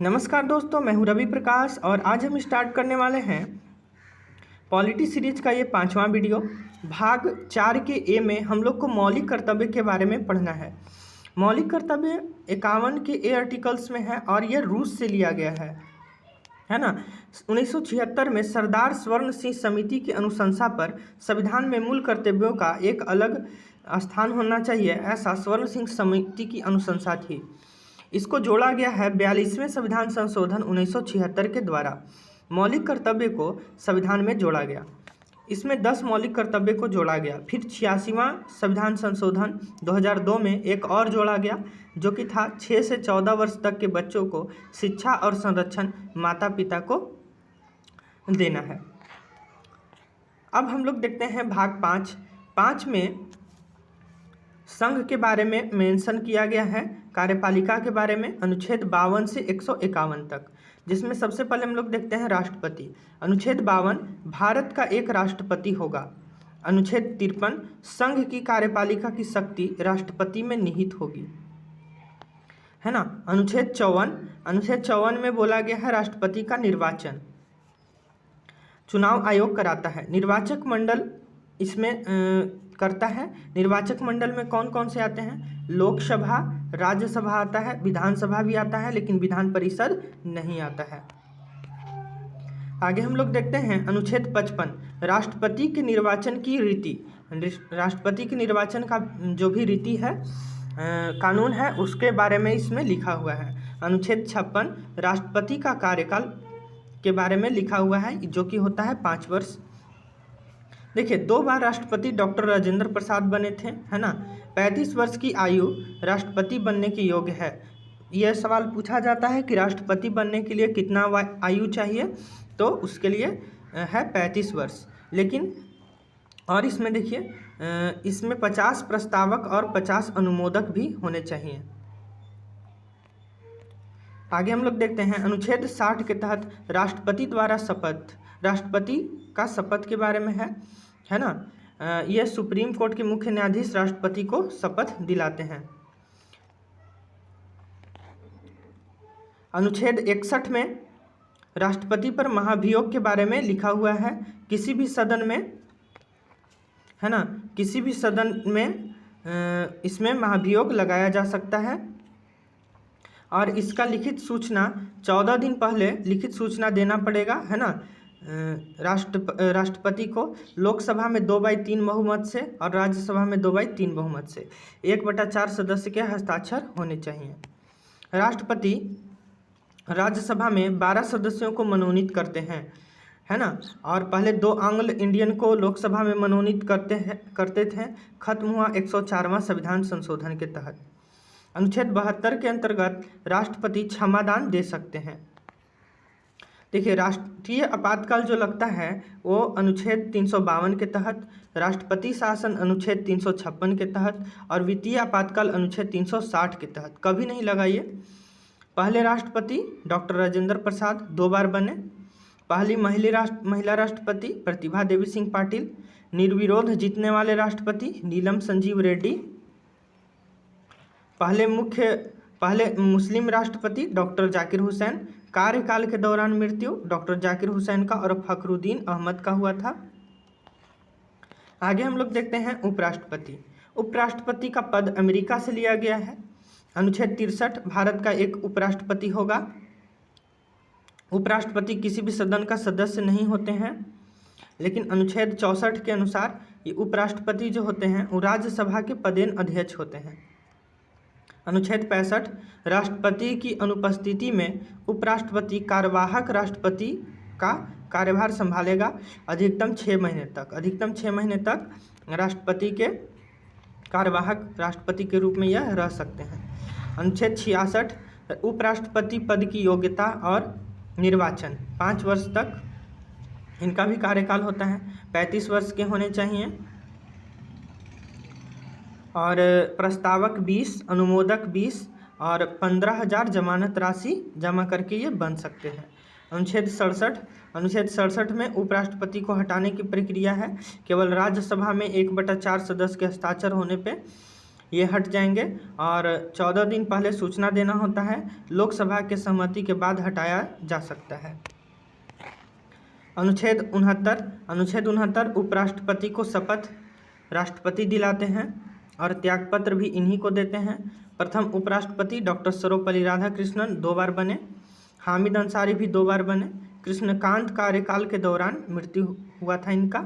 नमस्कार दोस्तों, मैं हूं रवि प्रकाश और आज हम स्टार्ट करने वाले हैं पॉलिटी सीरीज का ये 5वां वीडियो। भाग 4 के ए में हम लोग को मौलिक कर्तव्य के बारे में पढ़ना है। मौलिक कर्तव्य 51 के ए आर्टिकल्स में है और ये रूस से लिया गया है ना। 1976 में सरदार स्वर्ण सिंह समिति की अनुशंसा पर संविधान में मूल कर्तव्यों का एक अलग स्थान होना चाहिए, ऐसा स्वर्ण सिंह समिति की अनुशंसा थी। इसको जोड़ा गया है 42वें संविधान संशोधन 1976 के द्वारा। मौलिक कर्तव्य को संविधान में जोड़ा गया। इसमें 10 मौलिक कर्तव्य को जोड़ा गया। फिर 86वां संविधान संशोधन 2002 में एक और जोड़ा गया, जो कि था 6 से 14 वर्ष तक के बच्चों को शिक्षा और संरक्षण माता पिता को देना है। अब हम लोग देखते हैं भाग 5 में संघ के बारे में मेंशन किया गया है, कार्यपालिका के बारे में, अनुच्छेद 52 से 151 तक, जिसमें सबसे पहले हम लोग देखते हैं राष्ट्रपति। अनुच्छेद 52 भारत का एक राष्ट्रपति होगा। अनुच्छेद 53 संघ की कार्यपालिका की शक्ति राष्ट्रपति में निहित होगी, है ना। अनुच्छेद 54 में बोला गया है राष्ट्रपति का निर्वाचन चुनाव आयोग कराता है। निर्वाचक मंडल इसमें करता है। निर्वाचक मंडल में कौन कौन से आते हैं? लोकसभा, राज्यसभा आता है, विधानसभा भी आता है, लेकिन विधान परिषद नहीं आता है। आगे हम लोग देखते हैं अनुच्छेद 55 राष्ट्रपति के निर्वाचन की रीति। राष्ट्रपति के निर्वाचन का जो भी रीति है, कानून है, उसके बारे में इसमें लिखा हुआ है। अनुच्छेद 56 राष्ट्रपति का कार्यकाल के बारे में लिखा हुआ है, जो कि होता है 5 वर्ष। देखिए, 2 बार राष्ट्रपति डॉक्टर राजेंद्र प्रसाद बने थे, है ना। 35 वर्ष की आयु राष्ट्रपति बनने के योग्य है। यह सवाल पूछा जाता है कि राष्ट्रपति बनने के लिए कितना आयु चाहिए, तो उसके लिए है 35 वर्ष। लेकिन और इसमें देखिए, इसमें 50 प्रस्तावक और 50 अनुमोदक भी होने चाहिए। आगे हम लोग देखते हैं अनुच्छेद 60 के तहत राष्ट्रपति द्वारा शपथ। राष्ट्रपति का शपथ के बारे में है ना। यह सुप्रीम कोर्ट के मुख्य न्यायाधीश राष्ट्रपति को शपथ दिलाते हैं। अनुच्छेद 61 में राष्ट्रपति पर महाभियोग के बारे में लिखा हुआ है। किसी भी सदन में, है ना, किसी भी सदन में इसमें महाभियोग लगाया जा सकता है और इसका लिखित सूचना 14 दिन पहले लिखित सूचना देना पड़ेगा, है ना, राष्ट्रपति को। लोकसभा में 2/3 बहुमत से और राज्यसभा में 2/3 बहुमत से 1/4 सदस्य के हस्ताक्षर होने चाहिए। राष्ट्रपति राज्यसभा में 12 सदस्यों को मनोनीत करते हैं, है ना। और पहले 2 एंग्लो इंडियन को लोकसभा में मनोनीत करते थे। खत्म हुआ 104वां संविधान संशोधन के तहत। अनुच्छेद 72 के अंतर्गत राष्ट्रपति क्षमादान दे सकते हैं। देखिए, राष्ट्रीय आपातकाल जो लगता है वो अनुच्छेद 352 के तहत, राष्ट्रपति शासन अनुच्छेद 356 के तहत और वित्तीय आपातकाल अनुच्छेद 360 के तहत कभी नहीं लगाइए। पहले राष्ट्रपति डॉक्टर राजेंद्र प्रसाद 2 बार बने। पहली महिला राष्ट्रपति प्रतिभा देवी सिंह पाटिल। निर्विरोध जीतने वाले राष्ट्रपति नीलम संजीव रेड्डी। पहले मुस्लिम राष्ट्रपति डॉक्टर जाकिर हुसैन। कार्यकाल के दौरान मृत्यु डॉक्टर जाकिर हुसैन का और फखरुद्दीन अहमद का हुआ था। आगे हम लोग देखते हैं उपराष्ट्रपति। उपराष्ट्रपति का पद अमेरिका से लिया गया है। अनुच्छेद 63 भारत का एक उपराष्ट्रपति होगा। उपराष्ट्रपति किसी भी सदन का सदस्य नहीं होते हैं, लेकिन अनुच्छेद 64 के अनुसार ये उपराष्ट्रपति जो होते हैं वो राज्यसभा के पदेन अध्यक्ष होते हैं। अनुच्छेद 65 राष्ट्रपति की अनुपस्थिति में उपराष्ट्रपति कार्यवाहक राष्ट्रपति का कार्यभार संभालेगा अधिकतम 6 महीने तक राष्ट्रपति के कार्यवाहक राष्ट्रपति के रूप में यह रह सकते हैं। अनुच्छेद 66 उपराष्ट्रपति पद की योग्यता और निर्वाचन 5 वर्ष तक इनका भी कार्यकाल होता है। 35 वर्ष के होने चाहिए और प्रस्तावक 20, अनुमोदक 20 और 15,000 जमानत राशि जमा करके ये बन सकते हैं। अनुच्छेद 67 में उपराष्ट्रपति को हटाने की प्रक्रिया है। केवल राज्यसभा में 1/4 सदस्य के हस्ताक्षर होने पे ये हट जाएंगे और 14 दिन पहले सूचना देना होता है। लोकसभा के सहमति के बाद हटाया जा सकता है। अनुच्छेद 69 उपराष्ट्रपति को शपथ राष्ट्रपति दिलाते हैं और त्यागपत्र भी इन्हीं को देते हैं। प्रथम उपराष्ट्रपति डॉक्टर सर्वपल्ली राधाकृष्णन 2 बार बने। हामिद अंसारी भी 2 बार बने। कृष्णकांत कार्यकाल के दौरान मृत्यु हुआ था इनका।